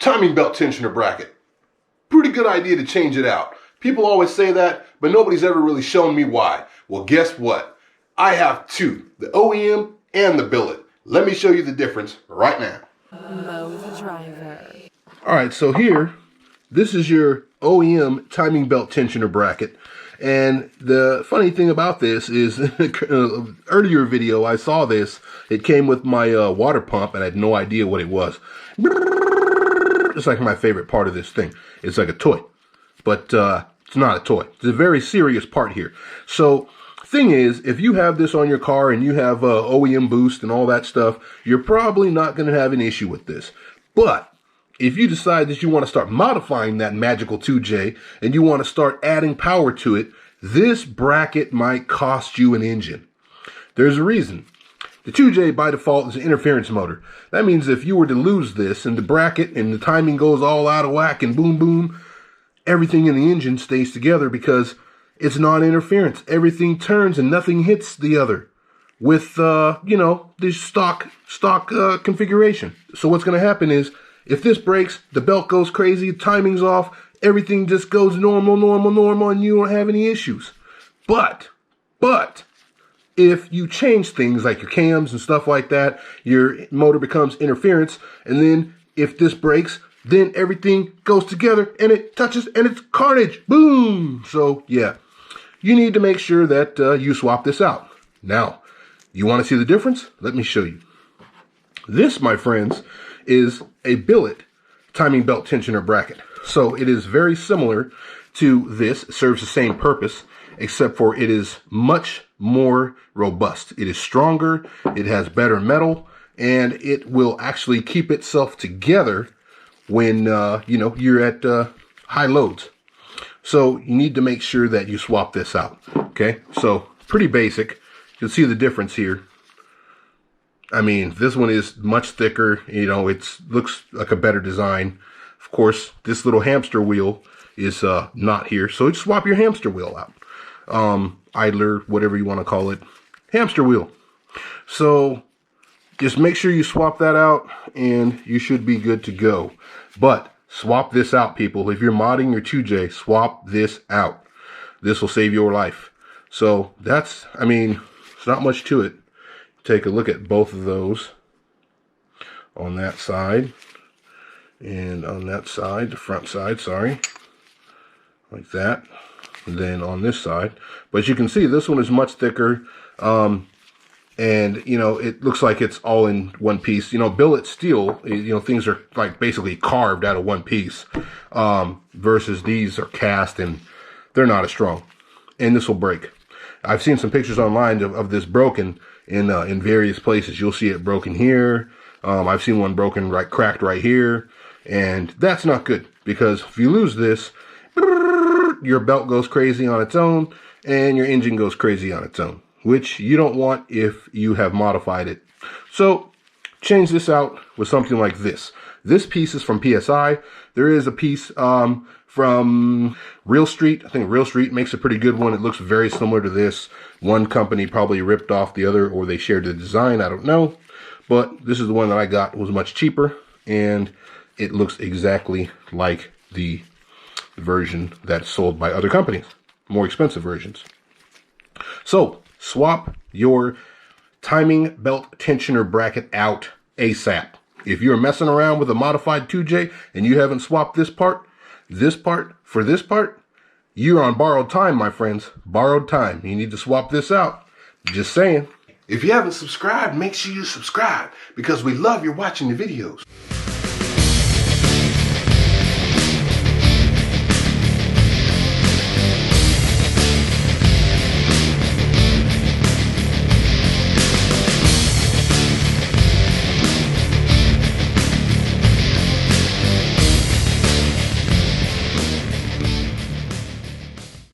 timing belt tensioner bracket. Pretty good idea to change it out. People always say that, but nobody's ever really shown me why. Well, guess what? I have two, the OEM and the billet. Let me show you the difference right now. MoeTheDriver. All right, so here, this is your OEM timing belt tensioner bracket. And the funny thing about this is, earlier video I saw this. It came with my water pump, and I had no idea what it was. It's like my favorite part of this thing. It's like a toy, but it's not a toy. It's a very serious part here. So, thing is, if you have this on your car and you have OEM boost and all that stuff, you're probably not going to have an issue with this. But if you decide that you want to start modifying that magical 2J and you want to start adding power to it, this bracket might cost you an engine. There's a reason. The 2J by default is an interference motor. That means if you were to lose this and the bracket and the timing goes all out of whack and boom boom, everything in the engine stays together because it's non-interference. Everything turns and nothing hits the other with, this stock configuration. So what's going to happen is, if this breaks, the belt goes crazy, timing's off, everything just goes normal, and you don't have any issues. But, if you change things like your cams and stuff like that, your motor becomes interference, and then if this breaks, then everything goes together, and it touches, and it's carnage. Boom! So, yeah, you need to make sure that you swap this out. Now, you want to see the difference? Let me show you. This, my friends, is a billet timing belt tensioner bracket. So it is very similar to this. It serves the same purpose, except for it is much more robust. It is stronger, it has better metal, and it will actually keep itself together when you're at high loads. So you need to make sure that you swap this out. Okay, so pretty basic. You'll see the difference here. I mean, this one is much thicker, it looks like a better design. Of course, this little hamster wheel is not here, so just swap your hamster wheel out. Idler, whatever you want to call it, hamster wheel. So just make sure you swap that out, and you should be good to go. But swap this out, people. If you're modding your 2J, swap this out. This will save your life. So it's not much to it. Take a look at both of those on that side and on that side, the front side, sorry, like that. And then on this side, but you can see this one is much thicker, and it looks like it's all in one piece. Billet steel, things are like basically carved out of one piece, versus these are cast and they're not as strong, and this will break. I've seen some pictures online of this broken in various places. You'll see it broken here. I've seen one broken cracked right here, and that's not good, because if you lose this, your belt goes crazy on its own and your engine goes crazy on its own, which you don't want if you have modified it. So change this out with something like this. This piece is from PSI. There is a piece from Real Street. I think Real Street makes a pretty good one. It looks very similar to this. One company probably ripped off the other, or they shared the design. I don't know. But this is the one that I got. It was much cheaper, and it looks exactly like the version that's sold by other companies. More expensive versions. So, swap your timing belt tensioner bracket out ASAP. If you're messing around with a modified 2J and you haven't swapped this part for this part, you're on borrowed time, my friends. Borrowed time. You need to swap this out. Just saying. If you haven't subscribed, make sure you subscribe, because we love you watching the videos.